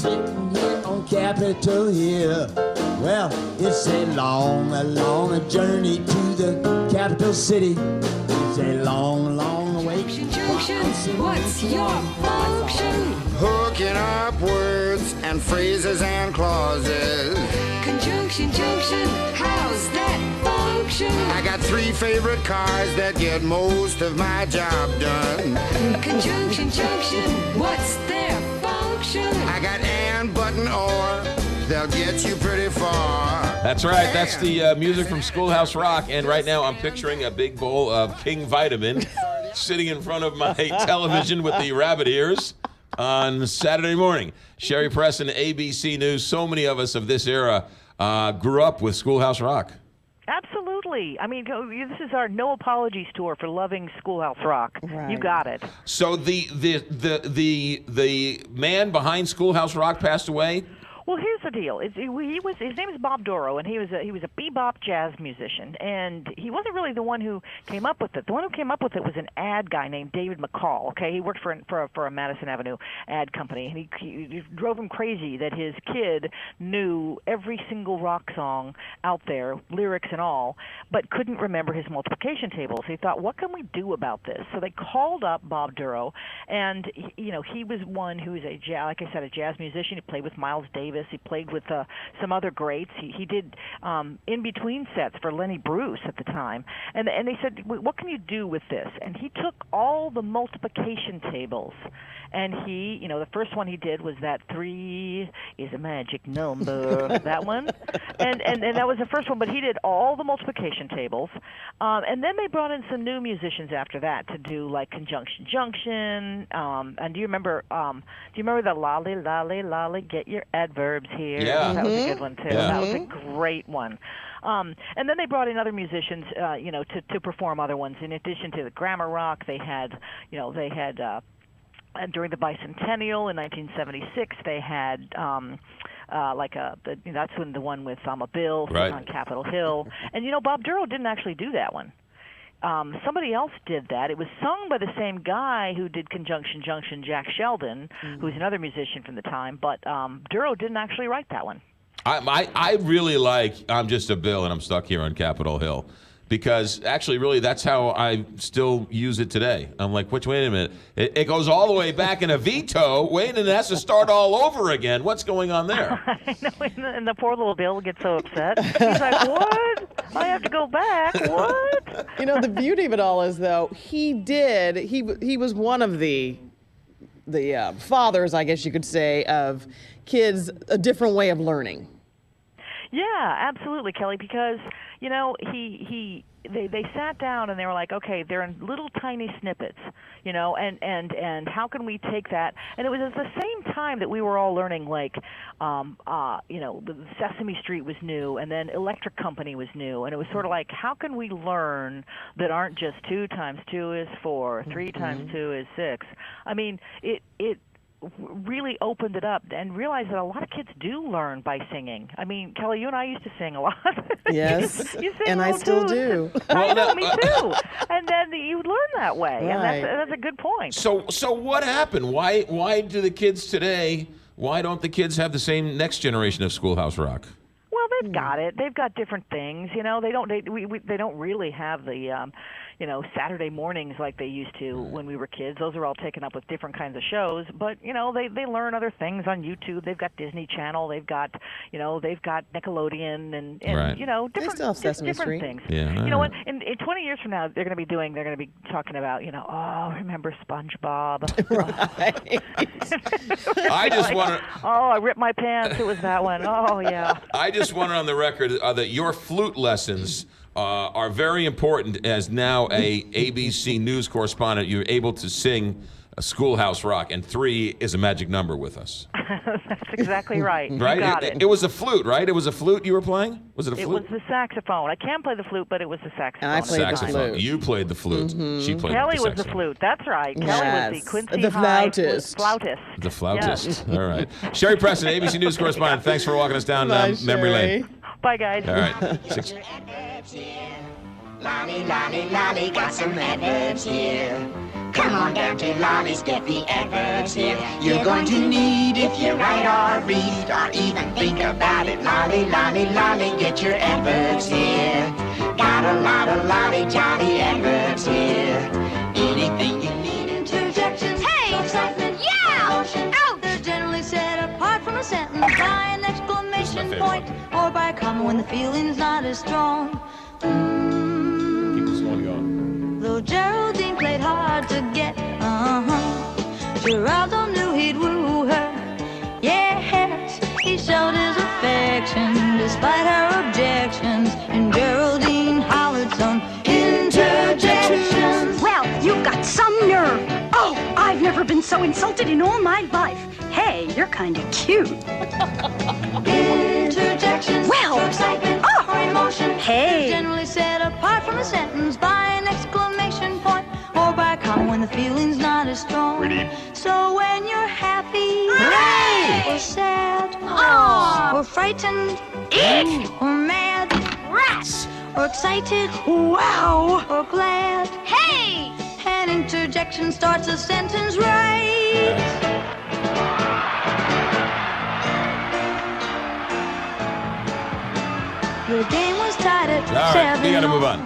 sitting here on Capitol Hill. Well, it's a long journey to the capital city. It's a long way. Junction, what's your function? Hooking up words and phrases and clauses. Conjunction, junction, how's that function? I got 3 favorite cars that get most of my job done. Conjunction, junction, what's their function? I got and, but, and, or. They'll get you pretty far. That's right. That's the music from Schoolhouse Rock. And right now I'm picturing a big bowl of King Vitamin sitting in front of my television with the rabbit ears on Saturday morning. Sherry Preston, ABC News. So many of us of this era grew up with Schoolhouse Rock. Absolutely. I mean, this is our no apologies tour for loving Schoolhouse Rock. Right. You got it. So the man behind Schoolhouse Rock passed away. Well, here's the deal. His name is Bob Dorough, and he was a bebop jazz musician, and he wasn't really the one who came up with it. The one who came up with it was an ad guy named David McCall. Okay, he worked for a Madison Avenue ad company, and he drove him crazy that his kid knew every single rock song out there, lyrics and all, but couldn't remember his multiplication tables. He thought, what can we do about this? So they called up Bob Dorough, and he was one who was like I said, a jazz musician. He played with Miles Davis. He played with some other greats. He did in-between sets for Lenny Bruce at the time. And they said, what can you do with this? And he took all the multiplication tables, and the first one he did was that 3 is a magic number, that one. And that was the first one, but he did all the multiplication tables. And then they brought in some new musicians after that to do like conjunction junction. And do you remember the lolly, lolly, lolly, get your adverbs here? Yeah. That was a good one too. Yeah. That was a great one. And then they brought in other musicians, to perform other ones. In addition to the Grammar Rock, they had during the bicentennial in 1976, they had that's when the one with a Bill Right. on Capitol Hill, and Bob Dorough didn't actually do that one. Somebody else did that. It was sung by the same guy who did Conjunction Junction, Jack Sheldon, who's another musician from the time, but Dorough didn't actually write that one. I really like I'm Just a Bill and I'm Stuck Here on Capitol Hill, because actually really that's how I still use it today. I'm like, wait a minute. It goes all the way back in a veto. Wait, and it has to start all over again. What's going on there? I know, and the poor little Bill gets so upset. He's like, what? I have to go back? What? The beauty of it all is, though, he was one of the fathers, I guess you could say, of kids, a different way of learning. Yeah, absolutely, Kelly, because, they sat down and they were like, okay, they're in little tiny snippets, and how can we take that? And it was at the same time that we were all learning, like, the Sesame Street was new, and then Electric Company was new, and it was sort of like, how can we learn that aren't just 2 times 2 is 4, 3 times 2 is 6? I mean, it really opened it up and realized that a lot of kids do learn by singing. I mean, Kelly, you and I used to sing a lot. Yes, you sing and I still do. I know, me too. And then you learn that way, right. And that's a good point. So what happened? Why do the kids today? Why don't the kids have the same next generation of Schoolhouse Rock? Well, they've got it. They've got different things. They don't really have the Saturday mornings like they used to when we were kids. Those are all taken up with different kinds of shows. But they learn other things on YouTube. They've got Disney Channel. They've got Nickelodeon and They different still have Sesame different Street. things. Yeah. You know what? In 20 years from now, they're going to be talking about remember SpongeBob? Right. I just want to. Oh, I ripped my pants. It was that one. Oh yeah. I just want it on the record that your flute lessons are very important. As now a ABC News correspondent, you're able to sing a Schoolhouse Rock, and 3 is a magic number with us. That's exactly right. Right? You got it. It was a flute, right? It was a flute you were playing? Was it a flute? It was the saxophone. I can play the flute, but it was the saxophone. And I played the flute. You played the flute. She played Kelly the was the saxophone. flute. That's right. Kelly was the Quincy The High flautist. flautist. The flautist. Yes. All right. Sherry Preston, ABC News correspondent. Thanks for walking us down memory lane. Bye, guys. All right. Lonnie, got some adverbs here. Come on down to Lolly's, get the adverbs here. You're going to need if you write or read or even think about it. Lolly, lolly, lolly, get your adverbs here. Got a lot of lolly jolly adverbs here. Anything you need. Interjections. Hey! Excitement. Yeah! Ouch! They're generally set apart from a sentence by an exclamation point or by a comma when the feeling's not as strong. Keep this one going. Though Geraldine played hard to get, Geraldo knew he'd woo her. Yes, he showed his affection despite her objections, and Geraldine hollered some interjections. Well, you've got some nerve. Oh, I've never been so insulted in all my life. Hey, you're kind of cute. Interjections. Well, for excitement or emotion. Hey. They're generally set apart from a sentence by an exclamation point or by a comma when the feeling's not as strong. Pretty. So when you're happy, Hooray! or sad, Aw. or frightened, or mad, Rats. or excited, Wow. or glad, Hey. an interjection starts a sentence right. Your game was tied at All right, 7. we got to move on.